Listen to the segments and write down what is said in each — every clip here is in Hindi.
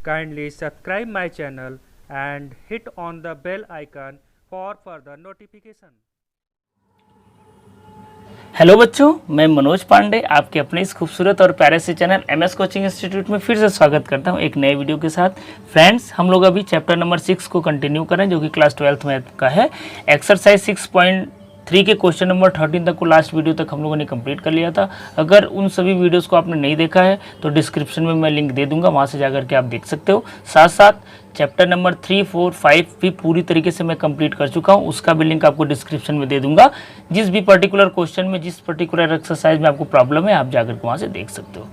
Kindly subscribe my channel and hit on the bell icon for further notification. Hello बच्चों, मैं मनोज पांडे आपके अपने इस खूबसूरत और प्यारे से चैनल एमएस कोचिंग इंस्टीट्यूट में फिर से स्वागत करता हूं एक नए वीडियो के साथ। फ्रेंड्स, हम लोग अभी चैप्टर नंबर 6 को कंटिन्यू करें जो कि क्लास 12th मैथ का है। एक्सरसाइज 6.3 के क्वेश्चन नंबर 13 तक को लास्ट वीडियो तक हम लोगों ने कंप्लीट कर लिया था। अगर उन सभी वीडियोज़ को आपने नहीं देखा है तो डिस्क्रिप्शन में मैं लिंक दे दूँगा, वहाँ से जाकर के आप देख सकते हो। साथ साथ चैप्टर नंबर 3, 4, 5 भी पूरी तरीके से मैं कंप्लीट कर चुका हूँ, उसका भी लिंक आपको डिस्क्रिप्शन में दे दूंगा। जिस भी पर्टिकुलर क्वेश्चन में, जिस पर्टिकुलर एक्सरसाइज में आपको प्रॉब्लम है, आप जाकर के वहाँ से देख सकते हो।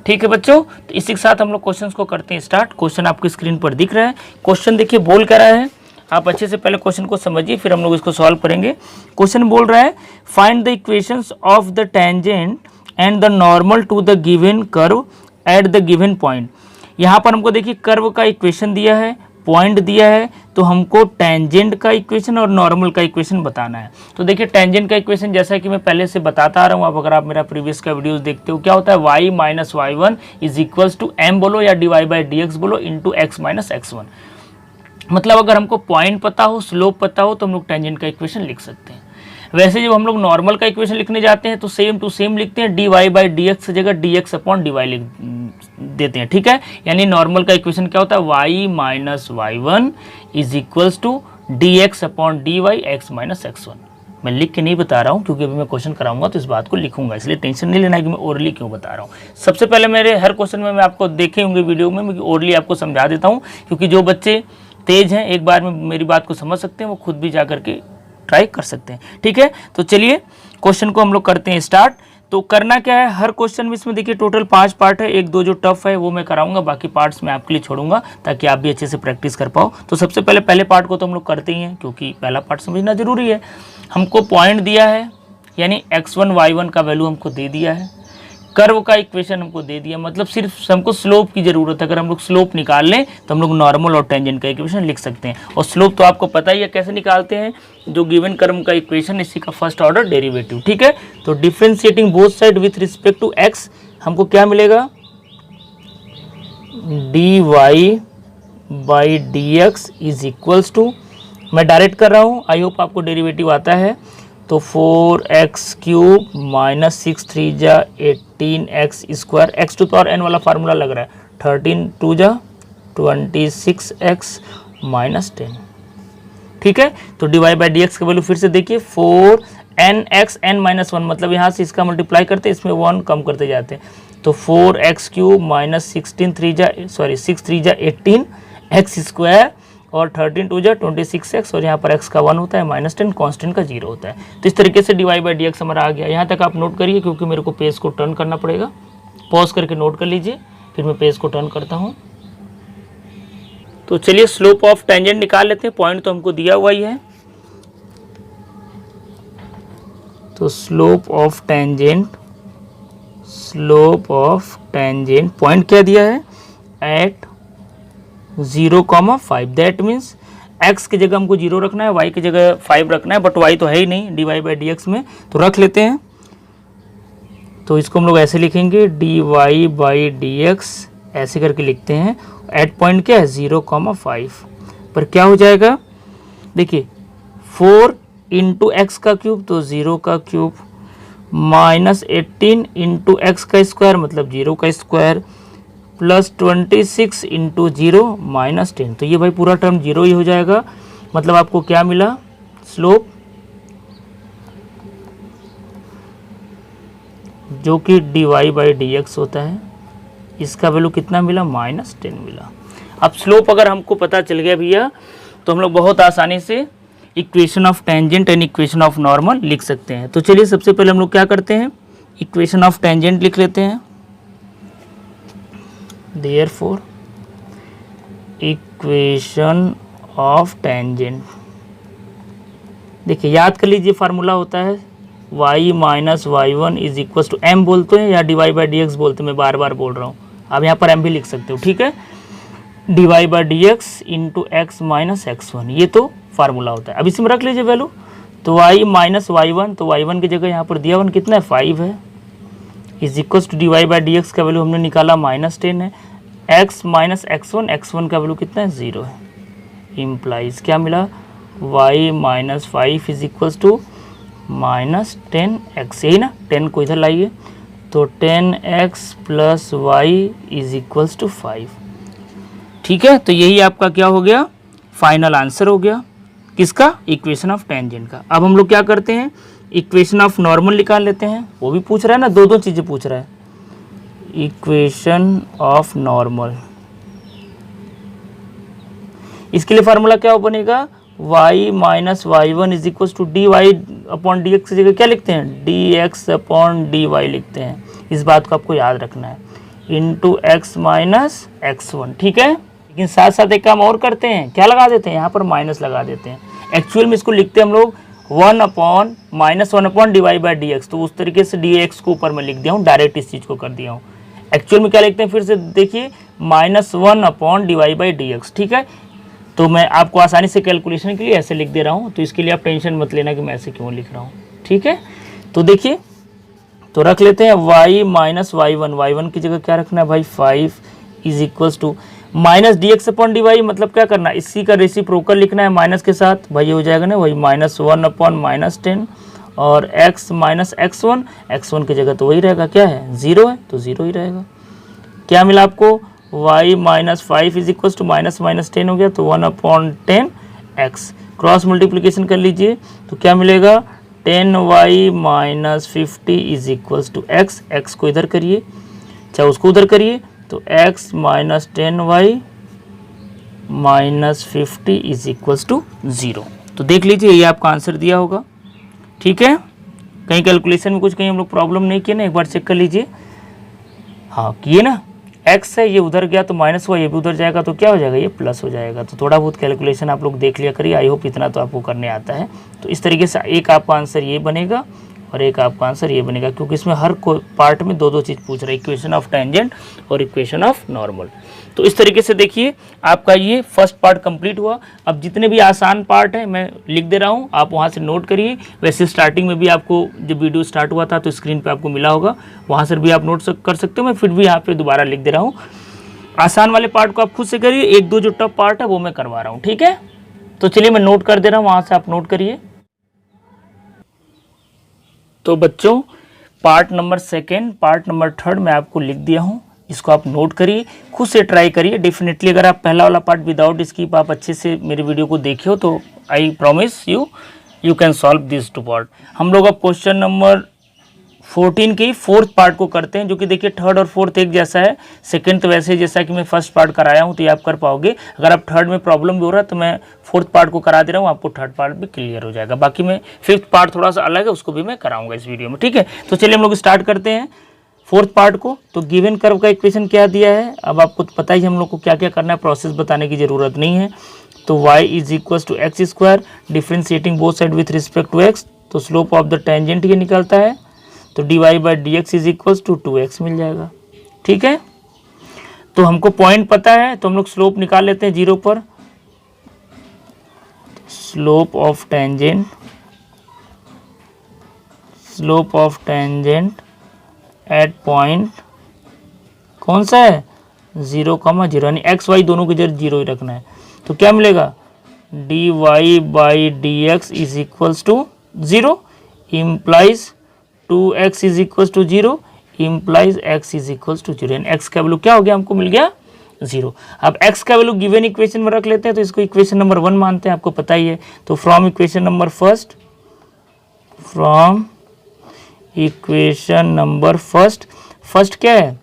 ठीक है बच्चों, तो इसी के साथ हम लोग क्वेश्चंस को करते हैं स्टार्ट। क्वेश्चन आपकी स्क्रीन पर दिख रहा है। क्वेश्चन देखिए बोल कर रहा है, आप अच्छे से पहले क्वेश्चन को समझिए, फिर हम लोग इसको सॉल्व करेंगे। क्वेश्चन बोल रहा है, find the equations of the tangent and the normal to the given curve at the given point. यहाँ पर हमको देखिए कर्व का इक्वेशन दिया है, पॉइंट दिया है, तो हमको टेंजेंट का इक्वेशन और नॉर्मल का इक्वेशन बताना है। तो देखिए टेंजेंट का इक्वेशन जैसा कि मैं पहले से बताता आ रहा हूँ, आप अगर आप मेरा प्रीवियस का वीडियोस देखते हो, क्या होता है y minus y1 is equals to m बोलो या dy बाई dx बोलो इंटू x माइनस x1। मतलब अगर हमको पॉइंट पता हो, स्लोप पता हो, तो हम लोग टेंजेंट का इक्वेशन लिख सकते हैं। वैसे जब हम लोग नॉर्मल का इक्वेशन लिखने जाते हैं तो सेम टू सेम लिखते हैं, dy बाई dx की जगह dx अपॉन dy लिख देते हैं। ठीक है, यानी नॉर्मल का इक्वेशन क्या होता है, y minus y1 is equals to dx upon dy x minus x1। मैं लिख के नहीं बता रहा हूँ क्योंकि अभी मैं क्वेश्चन कराऊंगा तो इस बात को लिखूंगा, इसलिए टेंशन नहीं लेना है कि मैं ओरली क्यों बता रहा हूँ। सबसे पहले मेरे हर क्वेश्चन में मैं आपको देखे होंगे वीडियो में, मैं ओरली आपको समझा देता हूँ, क्योंकि जो बच्चे तेज हैं एक बार में मेरी बात को समझ सकते हैं, वो खुद भी जा करके ट्राई कर सकते हैं। ठीक है, तो चलिए क्वेश्चन को हम लोग करते हैं स्टार्ट। तो करना क्या है, हर क्वेश्चन में इसमें देखिए टोटल 5 पार्ट है, 1-2 जो टफ है वो मैं कराऊंगा, बाकी पार्ट्स मैं आपके लिए छोड़ूंगा ताकि आप भी अच्छे से प्रैक्टिस कर पाओ। तो सबसे पहले पार्ट को तो हम लोग करते ही हैं, क्योंकि पहला पार्ट समझना जरूरी है। हमको पॉइंट दिया है, यानी x1 y1 का वैल्यू हमको दे दिया है, कर्व का इक्वेशन हमको दे दिया, मतलब सिर्फ हमको स्लोप की जरूरत है। अगर हम लोग स्लोप निकाल लें तो हम लोग नॉर्मल और टेंजेंट का इक्वेशन लिख सकते हैं। और स्लोप तो आपको पता ही है कैसे निकालते हैं, जो गिवन कर्व का इक्वेशन, इसी का फर्स्ट ऑर्डर डेरिवेटिव। ठीक है, तो differentiating both side with respect to x हमको क्या मिलेगा, dy by dx is equals to, मैं डायरेक्ट कर रहा हूँ, आई होप आपको डेरिवेटिव आता है, तो 4x क्यूब माइनस 6 3 जा 18x square, x to power n वाला फार्मूला लग रहा है, 13 2 जा 26x माइनस 10। ठीक है, तो dy बाई dx का वैल्यू फिर से देखिए, 4nx n माइनस 1, मतलब यहाँ से इसका मल्टीप्लाई करते हैं, इसमें 1 कम करते जाते हैं, तो 4x क्यूब माइनस 6 3 जा 18x स्क्वायर और 13 2 जा 26x, और यहाँ पर x का 1 होता है, माइनस 10, कॉन्स्टेंट का 0 होता है। तो इस तरीके से dy बाई dx हमारा आ गया। यहाँ तक आप नोट करिए क्योंकि मेरे को पेज को टर्न करना पड़ेगा, पॉज करके नोट कर लीजिए, फिर मैं पेज को टर्न करता हूँ। तो चलिए स्लोप ऑफ टेंजेंट निकाल लेते हैं, पॉइंट तो हमको दिया हुआ ही है। तो स्लोप ऑफ टेंजेंट पॉइंट क्या दिया है, एट 0,5, दैट मीन्स x की जगह हमको 0 रखना है, y की जगह 5 रखना है, बट y तो है ही नहीं dy बाई dx में, तो रख लेते हैं। तो इसको हम लोग ऐसे लिखेंगे, dy बाई dx ऐसे करके लिखते हैं। एट पॉइंट क्या है, 0,5 पर क्या हो जाएगा, देखिए 4 इंटू एक्स का क्यूब, तो 0 का क्यूब, माइनस 18 इंटू एक्स का स्क्वायर मतलब 0 का स्क्वायर, प्लस 26 इंटू 0 माइनस 10। तो ये भाई पूरा टर्म 0 ही हो जाएगा। मतलब आपको क्या मिला, स्लोप जो कि dy बाई dx होता है, इसका वैल्यू कितना मिला, माइनस 10 मिला। अब स्लोप अगर हमको पता चल गया भैया, तो हम लोग बहुत आसानी से equation of tangent and equation of normal लिख सकते हैं। तो चलिए सबसे पहले हम लोग क्या करते हैं, इक्वेशन ऑफ टेंजेंट लिख लेते हैं। Therefore, इक्वेशन ऑफ टेंजेंट, देखिए याद कर लीजिए फार्मूला होता है y minus y1 is equal to m बोलते हैं या dy बाई dx बोलते हैं, मैं बार बार बोल रहा हूँ, आप यहाँ पर m भी लिख सकते हो। ठीक है, dy by dx into x minus x1, ये तो फार्मूला होता है। अब इसमें रख लीजिए वैल्यू, तो y माइनस y1, तो y1 की जगह यहाँ पर दिया 1 कितना है, 5 है, is equal to dy by dx का वैल्यू हमने निकाला माइनस 10 है, x माइनस x1, x1 का वैल्यू कितना है 0 है, इम्प्लाइज क्या मिला y minus 5 is equals to minus 10x, यही ना, 10 को इधर लाइए तो 10x plus Y is equals to 5। ठीक है, तो यही आपका क्या हो गया, फाइनल आंसर हो गया किसका, इक्वेशन ऑफ टेंजेंट का। अब हम लोग क्या करते हैं, इक्वेशन ऑफ नॉर्मल निकाल लेते हैं, वो भी पूछ रहा है ना, दो चीज़ें पूछ रहा है। इक्वेशन ऑफ नॉर्मल, इसके लिए फार्मूला क्या बनेगा, y minus y one is equal to d y upon d x की जगह क्या लिखते हैं, d x upon d y लिखते हैं। इस बात को आपको याद रखना है, into x minus x one. ठीक है, लेकिन साथ साथ एक काम और करते हैं, क्या लगा देते हैं, यहाँ पर माइनस लगा देते हैं। एक्चुअल में इसको लिखते हैं हम लोग 1 upon minus 1 upon divide by D x, तो उस तरीके से डी एक्स को ऊपर में लिख दिया हूँ, डायरेक्ट इस चीज़ को कर दिया हूँ। एक्चुअल में क्या लिखते हैं, फिर से देखिए, minus 1 upon divide by D x. ठीक है, तो मैं आपको आसानी से कैलकुलेशन के लिए ऐसे लिख दे रहा हूँ, तो इसके लिए आप टेंशन मत लेना कि मैं ऐसे क्यों लिख रहा हूँ। ठीक है, तो देखिए, तो रख लेते हैं y माइनस वाई वन की जगह क्या रखना है भाई 5 is equals to minus d x upon d y, मतलब क्या करना है, इसी का रेसिप्रोकल लिखना है माइनस के साथ, भाई हो जाएगा ना वही माइनस 1 अपॉन माइनस 10, और x माइनस x1 की जगह तो वही रहेगा, क्या है 0 है, तो 0 ही रहेगा। क्या मिला आपको, y minus 5 is equal to minus minus 10 हो गया, तो 1 अपॉन 10 x, क्रॉस मल्टीप्लिकेशन कर लीजिए तो क्या मिलेगा, 10y minus 50 is equal to x, x को इधर करिए चाहे उसको उधर करिए, तो x minus 10y minus 50 is equal to 0। तो देख लीजिए, ये आपका आंसर दिया होगा। ठीक है, कहीं कैलकुलेशन में कुछ कहीं हम लोग प्रॉब्लम नहीं किए ना, एक बार चेक कर लीजिए। हाँ किए ना, x है ये उधर गया तो माइनस हुआ, ये भी उधर जाएगा तो क्या हो जाएगा, ये प्लस हो जाएगा। तो थोड़ा बहुत कैलकुलेशन आप लोग देख लिया करिए, आई होप इतना तो आपको करने आता है। तो इस तरीके से एक आपका आंसर ये बनेगा और एक आपका आंसर ये बनेगा, क्योंकि इसमें हर पार्ट में दो चीज़ पूछ रहा है, इक्वेशन ऑफ टेंजेंट और इक्वेशन ऑफ नॉर्मल। तो इस तरीके से देखिए आपका ये फर्स्ट पार्ट कंप्लीट हुआ। अब जितने भी आसान पार्ट है मैं लिख दे रहा हूँ, आप वहाँ से नोट करिए। वैसे स्टार्टिंग में भी आपको जब वीडियो स्टार्ट हुआ था तो स्क्रीन पे आपको मिला होगा, वहाँ से भी आप नोट कर सकते हो। मैं फिर भी यहाँ पे दोबारा लिख दे रहा हूँ। आसान वाले पार्ट को आप खुद से करिए, एक दो जो टफ पार्ट है वो मैं करवा रहा हूँ। ठीक है, तो चलिए मैं नोट कर दे रहा हूँ, वहाँ से आप नोट करिए। तो बच्चों part number second, part number third मैं आपको लिख दिया हूँ, इसको आप नोट करिए, खुद से ट्राई करिए। डेफिनेटली अगर आप पहला वाला पार्ट विदाउट स्किप आप अच्छे से मेरे वीडियो को देखिए तो I promise you can solve this two part. हम लोग अब क्वेश्चन नंबर 14 के फोर्थ पार्ट को करते हैं, जो कि देखिए थर्ड और फोर्थ एक जैसा है। सेकंड तो वैसे जैसा कि मैं फर्स्ट पार्ट कराया हूँ तो ये आप कर पाओगे। अगर आप थर्ड में प्रॉब्लम भी हो रहा है तो मैं फोर्थ पार्ट को करा दे रहा हूँ, आपको थर्ड पार्ट भी क्लियर हो जाएगा। बाकी मैं फिफ्थ पार्ट थोड़ा सा अलग है, उसको भी मैं कराऊंगा इस वीडियो में। ठीक है, तो चलिए हम लोग स्टार्ट करते हैं फोर्थ पार्ट को। तो गिवन कर्व का इक्वेशन क्या दिया है, अब आपको पता ही हम लोग को क्या क्या करना है, प्रोसेस बताने की ज़रूरत नहीं है। तो y is equal to x square, differentiating both side with respect to x, तो स्लोप ऑफ द टेंजेंट ये निकलता है, तो dy by D x is equal to 2x मिल जाएगा। ठीक है, तो हमको पॉइंट पता है तो हम लोग स्लोप निकाल लेते हैं 0 पर। Slope of tangent eight point कौन सा है 0,0, यानी एक्स वाई दोनों की जगह 0 ही रखना है। तो क्या मिलेगा, dy by D x is equals to 0 implies 2x is equals to 0 implies x is equals to 0, यानी x का वैल्यू क्या हो गया, हमको मिल गया 0। अब x का वैल्यू गिवन इक्वेशन में रख लेते हैं, तो इसको इक्वेशन नंबर 1 मानते हैं, आपको पता ही है। तो फ्रॉम इक्वेशन नंबर फर्स्ट क्या है,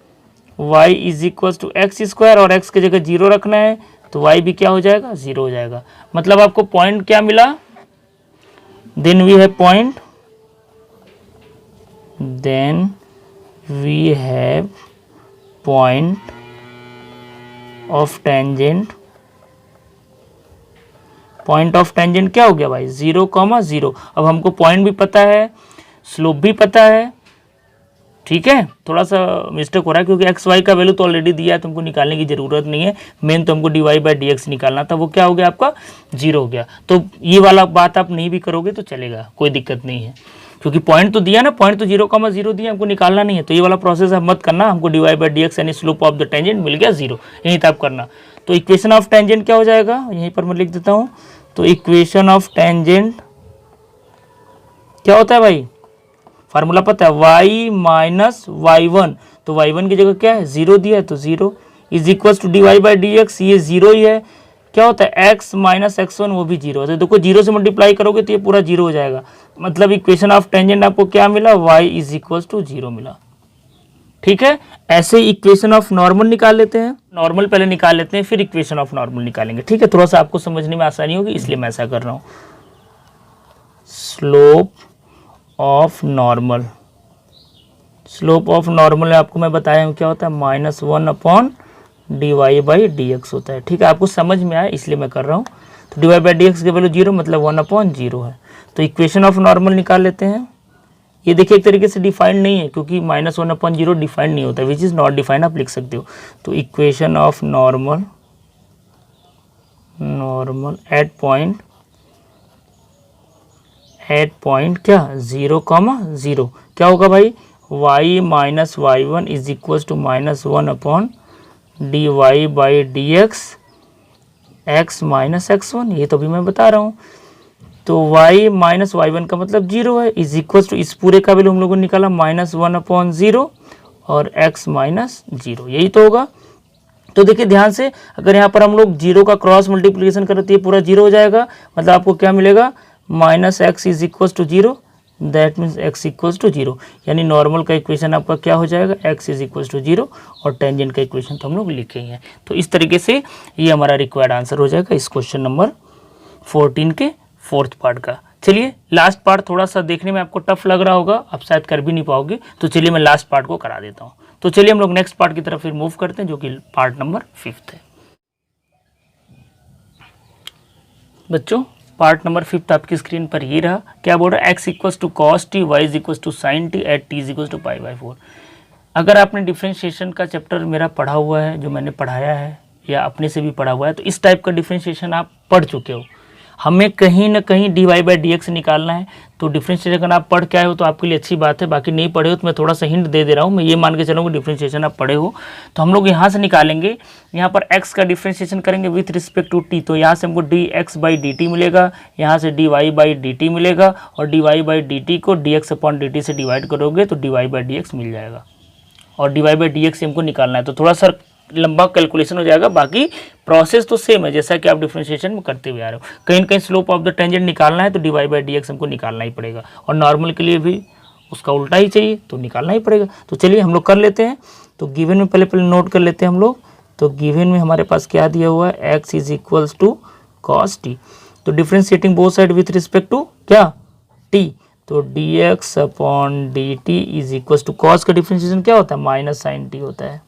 y is equals to x square, और x की जगह 0 रखना है, तो y भी क्या हो जाएगा 0 हो जाएगा। मतलब आपको पॉइंट क्या मिला, then we have point of tangent. Point of tangent क्या हो गया भाई 0,0। अब हमको पॉइंट भी पता है, स्लोप भी पता है। ठीक है, थोड़ा सा मिस्टेक हो रहा है क्योंकि एक्स वाई का वैल्यू तो ऑलरेडी दिया है, तुमको निकालने की ज़रूरत नहीं है। मेन तो हमको d Y by D x निकालना था, वो क्या हो गया आपका 0 हो गया। तो ये वाला बात आप नहीं भी करोगे तो चलेगा, कोई दिक्कत नहीं है। क्योंकि पॉइंट तो दिया ना, पॉइंट तो 0,0 दिया, हमको निकालना नहीं है। तो ये वाला प्रोसेस आप मत करना, हमको dy बाई डी एक्स यानी स्लोप ऑफ द टेंजेंट मिल गया 0, यही तब करना। तो इक्वेशन ऑफ टेंजेंट क्या हो जाएगा, यहीं पर मैं लिख देता हूँ। तो इक्वेशन ऑफ टेंजेंट क्या होता है भाई, फार्मूला पता है, y माइनस y1, तो y1 की जगह क्या है 0 दिया है, तो 0 is equal to dy by D x, ये 0 ही है। क्या होता है x माइनस x1, वो भी 0 है। तो देखो 0 से मल्टीप्लाई करोगे तो ये पूरा 0 हो जाएगा। मतलब इक्वेशन ऑफ टेंजेंट आपको क्या मिला, y इज इक्वल टू 0 मिला। ठीक है, ऐसे इक्वेशन ऑफ नॉर्मल निकाल लेते हैं। नॉर्मल पहले निकाल लेते हैं, फिर इक्वेशन ऑफ नॉर्मल निकालेंगे। ठीक है, थोड़ा सा आपको समझने में आसानी होगी इसलिए मैं ऐसा कर रहा हूँ। Slope of normal, slope of normal आपको मैं बताया हूँ क्या होता है, -1 upon dy by D x होता है। ठीक है, आपको समझ में आया इसलिए मैं कर रहा हूँ। तो dy बाई डी एक्स की वैल्यू 0 मतलब 1/0 है। तो इक्वेशन ऑफ नॉर्मल निकाल लेते हैं। ये देखिए एक तरीके से डिफाइंड नहीं है, क्योंकि -1/0 डिफाइंड नहीं होता, विच इज़ नॉट डिफाइंड आप लिख सकते हो। तो equation of normal at point क्या 0,0 क्या होगा भाई, y minus y1 is equal to -1 upon dy by D X x minus x1, ये तो भी मैं बता रहा हूँ। तो y माइनस y1 का मतलब 0 है, इज इक्वल टू इस पूरे का वैल्यू हम लोगों ने निकाला -1/0 और x माइनस 0, यही तो होगा। तो देखिए ध्यान से, अगर यहाँ पर हम लोग 0 का क्रॉस मल्टीप्लिकेशन करें तो ये पूरा 0 हो जाएगा। मतलब आपको क्या मिलेगा, -x is equal to 0, that means x equal to 0, यानी नॉर्मल का इक्वेशन आपका क्या हो जाएगा, x इज इक्वल टू 0, और टेंजेंट का इक्वेशन तो हम लोग लिखे ही हैं। तो इस तरीके से ये हमारा रिक्वायर्ड आंसर हो जाएगा इस क्वेश्चन नंबर 14 के 4th पार्ट का। चलिए लास्ट पार्ट थोड़ा सा देखने में आपको टफ लग रहा होगा, आप शायद कर भी नहीं पाओगे, तो चलिए मैं लास्ट पार्ट को करा देता हूँ। तो चलिए हम लोग नेक्स्ट पार्ट की तरफ फिर मूव करते हैं, जो कि पार्ट नंबर 5 है। बच्चों पार्ट नंबर 5 आपकी स्क्रीन पर ये रहा। क्या बोल रहा है, x equals to cos t, y is equals to sine t, at t is equals to π/4। अगर आपने डिफ्रेंशिएशन का चैप्टर मेरा पढ़ा हुआ है, जो मैंने पढ़ाया है या अपने से भी पढ़ा हुआ है, तो इस टाइप का डिफ्रेंशिएशन आप पढ़ चुके हो। हमें कहीं ना कहीं dy बाई डी एक्स निकालना है। तो डिफ्रेंशिएशन अगर आप पढ़ के आए हो तो आपके लिए अच्छी बात है, बाकी नहीं पढ़े हो तो मैं थोड़ा सा हिंट दे रहा हूँ। मैं ये मान के चलूँगा डिफ्रेंशिएशन आप पढ़े हो, तो हम लोग यहाँ से निकालेंगे। यहाँ पर x का डिफ्रेंशिएशन करेंगे विथ रिस्पेक्ट टू t, तो यहाँ से हमको dx बाई डी टी मिलेगा, यहाँ से dy बाई डी टी मिलेगा, और dy बाई डी टी को dx अपॉन डी टी से डिवाइड करोगे तो dy बाई डी एक्स मिल जाएगा, और dy बाई डी एक्स हमको निकालना है। तो थोड़ा सा लंबा कैलकुलेशन हो जाएगा, बाकी प्रोसेस तो सेम है जैसा कि आप डिफरेंशिएशन में करते हुए आ रहे हो। कहीं ना कहीं स्लोप ऑफ द टेंजेंट निकालना है तो dy बाई डी एक्स हमको निकालना ही पड़ेगा, और नॉर्मल के लिए भी उसका उल्टा ही चाहिए तो निकालना ही पड़ेगा। तो चलिए हम लोग कर लेते हैं। तो गिवन में पहले नोट कर लेते हैं हम लोग। तो गिवन में हमारे पास क्या दिया हुआ है, x is equals to cos t. तो differentiating both side with respect to क्या t, तो dx upon d t is equals to cos का डिफ्रेंशिएशन क्या होता है, माइनस साइन टी होता है।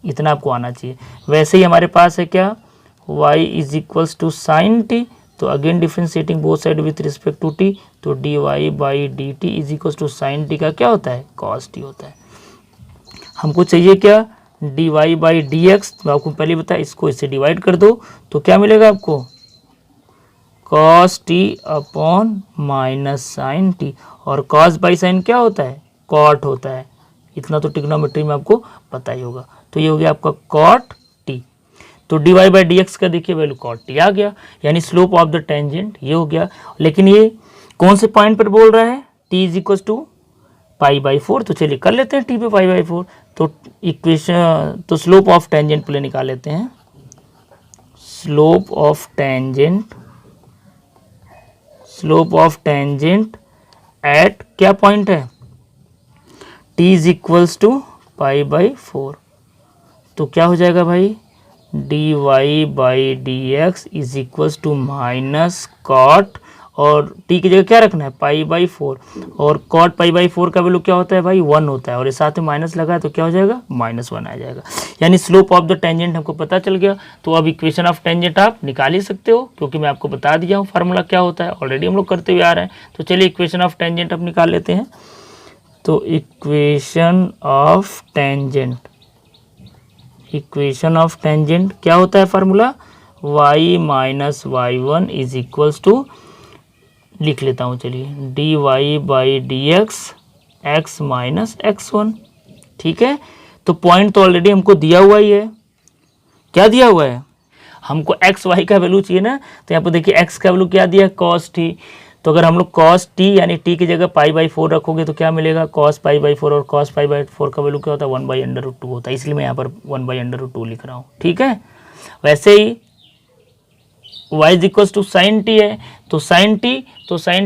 इतना आपको आना चाहिए। वैसे ही हमारे पास है क्या, y is equals to sine t, तो again differentiating both side with respect to t, तो dy by d t is equals to sine t का क्या होता है, cos t होता है। हमको चाहिए क्या, dy बाई डी एक्स, तो आपको पहले बताया इसको इससे डिवाइड कर दो तो क्या मिलेगा आपको, cos t upon minus sine T, और cos बाई साइन क्या होता है, cot होता है। इतना तो ट्रिग्नोमेट्री में आपको पता ही होगा। तो ये हो गया आपका cot t। तो dy बाई डी एक्स का देखिए वैल्यू cot t आ गया, यानी स्लोप ऑफ द टेंजेंट ये हो गया। लेकिन ये कौन से पॉइंट पर बोल रहा है, t इज इक्वल टू π/4। तो चलिए कर लेते हैं t पे π/4। तो इक्वेशन, तो स्लोप ऑफ टेंजेंट पहले निकाल लेते हैं। स्लोप ऑफ टेंजेंट एट क्या पॉइंट है, t इज इक्वल्स टू π/4। तो क्या हो जाएगा भाई, dy by D x is equals to minus cot, और t की जगह क्या रखना है, π/4, और कॉट π/4 का वैल्यू क्या होता है भाई, 1 होता है, और ये साथ में माइनस लगा है तो क्या हो जाएगा, -1 आ जाएगा। यानी स्लोप ऑफ द टेंजेंट हमको पता चल गया। तो अब इक्वेशन ऑफ टेंजेंट आप निकाल ही सकते हो, क्योंकि मैं आपको बता दिया हूँ फार्मूला क्या होता है, ऑलरेडी हम लोग करते हुए आ रहे हैं। तो चलिए इक्वेशन ऑफ टेंजेंट अब निकाल लेते हैं। तो इक्वेशन ऑफ टेंजेंट क्या होता है formula, y minus y1 is equals to लिख लेता हूँ, चलिए D Y by D X minus x1। ठीक है, तो पॉइंट तो ऑलरेडी हमको दिया हुआ ही है। क्या दिया हुआ है? हमको एक्स वाई का वैल्यू चाहिए ना, तो यहाँ पर देखिए एक्स का वैल्यू क्या दिया है, कॉस टी। तो अगर हम लोग कॉस टी यानी टी की जगह π/4 रखोगे तो क्या मिलेगा, कॉस π/4, और कॉस π/4 का वैल्यू क्या होता है, 1/√2 होता है, इसलिए मैं यहाँ पर 1/√2 लिख रहा हूँ। ठीक है, वैसे ही y is equal to sine T है, तो साइन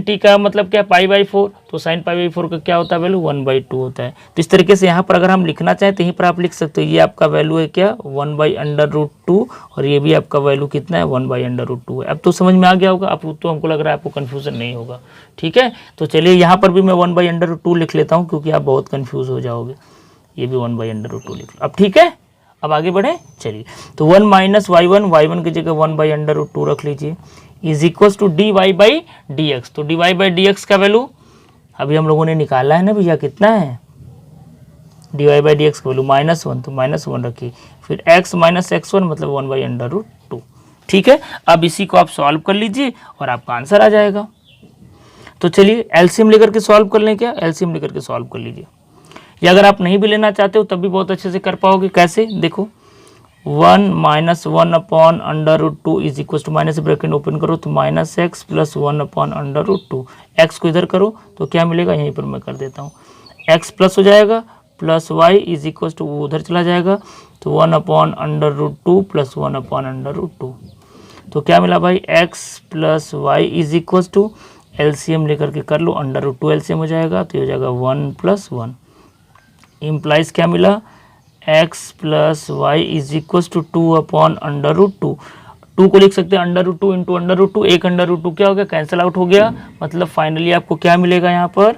टी का मतलब क्या, π/4, तो साइन π/4 का क्या होता है वैल्यू, 1/2 होता है। तो इस तरीके से यहाँ पर अगर हम लिखना चाहें तो यहीं पर आप लिख सकते हो, ये आपका वैल्यू है क्या, 1/√2, और ये भी आपका वैल्यू कितना है, 1/√2 है। अब तो समझ में आ गया होगा, अब तो हमको लग रहा है आपको कन्फ्यूजन नहीं होगा। ठीक है, तो चलिए यहाँ पर भी मैं 1/√2 लिख लेता हूँ, क्योंकि आप बहुत कन्फ्यूज हो जाओगे। ये भी 1/√2 लिख लो। अब ठीक है, अब आगे बढ़े, चलिए। तो 1 माइनस y1 की जगह 1/√2 रख लीजिए, is equal to d Y by D x. तो d Y by D x का वैल्यू अभी हम लोगों ने निकाला है ना भैया, कितना है, D Y by D x का वैल्यू -1, तो -1 रखिए, फिर x माइनस x1 मतलब 1/√2। ठीक है, अब इसी को आप सॉल्व कर लीजिए और आपका आंसर आ जाएगा। तो चलिए एलसीएम लेकर के सॉल्व कर लें, क्या एलसीएम लेकर के सॉल्व कर लीजिए, या अगर आप नहीं भी लेना चाहते हो तब भी बहुत अच्छे से कर पाओगे। कैसे, देखो 1 minus 1/√2 is equal to, minus bracket open करो तो -x प्लस 1/√2, x को इधर करो तो क्या मिलेगा, यहीं पर मैं कर देता हूँ, x प्लस हो जाएगा plus y is equal to, वो उधर चला जाएगा तो 1/√2 प्लस 1/√2। तो क्या मिला भाई, x plus y is equal to, LCM लेकर के कर लो, √2 एलसीएम हो जाएगा तो ये हो जाएगा 1 + 1, इम्प्लाइज क्या मिला, x plus Y is equal to 2/√2। 2 को लिख सकते हैं √2 इंटू √2, एक √2 क्या हो गया, कैंसिल आउट हो गया, मतलब फाइनली आपको क्या मिलेगा यहाँ पर,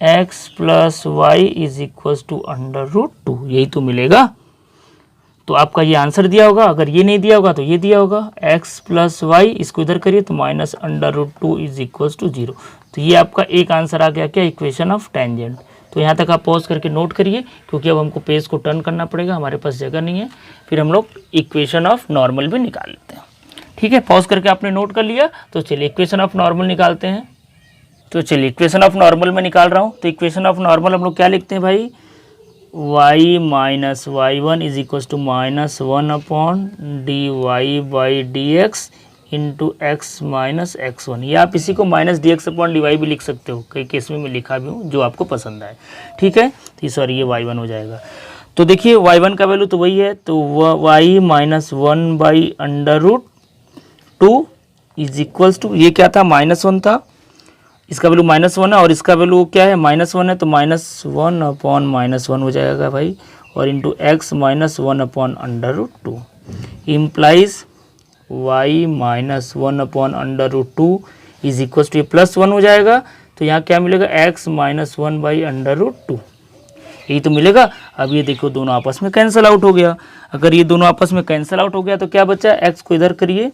x plus Y is equal to √2, यही तो मिलेगा। तो आपका ये आंसर दिया होगा, अगर ये नहीं दिया होगा तो ये दिया होगा, x प्लस वाई, इसको इधर करिए तो -√2 इज इक्वल टू 0। तो ये आपका एक आंसर आ गया, क्या, इक्वेशन ऑफ टेंजेंट। तो यहाँ तक आप पॉज करके नोट करिए, क्योंकि अब हमको पेज को टर्न करना पड़ेगा, हमारे पास जगह नहीं है, फिर हम लोग इक्वेशन ऑफ नॉर्मल भी निकाल लेते हैं। ठीक है, पॉज करके आपने नोट कर लिया, तो चलिए इक्वेशन ऑफ नॉर्मल निकालते हैं। तो चलिए इक्वेशन ऑफ नॉर्मल में निकाल रहा हूँ। तो इक्वेशन ऑफ नॉर्मल हम लोग क्या लिखते हैं भाई, y minus y1 is equal to -1/dy/dx into x minus x1, या आप इसी को -dx/dy भी लिख सकते हो, कई केस में मैं लिखा भी हूँ, जो आपको पसंद आए। ठीक है, तो सॉरी ये y1 हो जाएगा। तो देखिए y1 का वैल्यू तो वही है, तो y minus 1/√2 is equals to, ये क्या था, -1 था, इसका वैल्यू -1 है, और इसका वैल्यू क्या है, -1 है, तो -1/-1 हो जाएगा भाई, और into x minus 1/√2 implies y minus 1/√2 is equal to, +1 हो जाएगा, तो यहाँ क्या मिलेगा, x माइनस 1/√2, यही तो मिलेगा। अब ये देखो दोनों आपस में कैंसिल आउट हो गया। अगर ये दोनों आपस में कैंसिल आउट हो गया तो क्या बचा, x को इधर करिए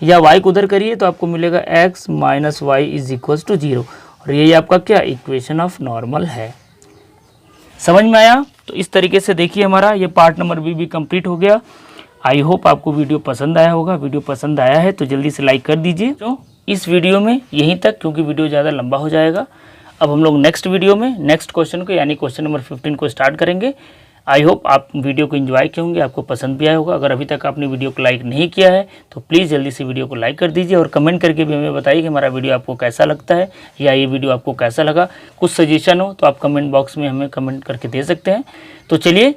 या y को उधर करिए, तो आपको मिलेगा x minus Y is equal to 0, और यही आपका क्या, इक्वेशन ऑफ नॉर्मल है। समझ में आया? तो इस तरीके से देखिए हमारा ये पार्ट नंबर बी भी कंप्लीट हो गया। आई होप आपको वीडियो पसंद आया होगा। वीडियो पसंद आया है तो जल्दी से लाइक कर दीजिए। तो इस वीडियो में यहीं तक, क्योंकि वीडियो ज़्यादा लंबा हो जाएगा। अब हम लोग नेक्स्ट वीडियो में नेक्स्ट क्वेश्चन को यानी क्वेश्चन नंबर 15 को स्टार्ट करेंगे। आई होप आप वीडियो को एंजॉय किए होंगे, आपको पसंद भी आया होगा। अगर अभी तक आपने वीडियो को लाइक नहीं किया है तो प्लीज़ जल्दी से वीडियो को लाइक कर दीजिए, और कमेंट करके भी हमें बताइए कि हमारा वीडियो आपको कैसा लगता है या ये वीडियो आपको कैसा लगा। कुछ सजेशन हो तो आप कमेंट बॉक्स में हमें कमेंट करके दे सकते हैं। तो चलिए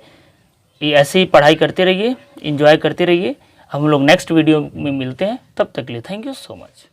ये ऐसे ही पढ़ाई करते रहिए, एंजॉय करते रहिए। हम लोग नेक्स्ट वीडियो में मिलते हैं, तब तक के लिए थैंक यू सो मच।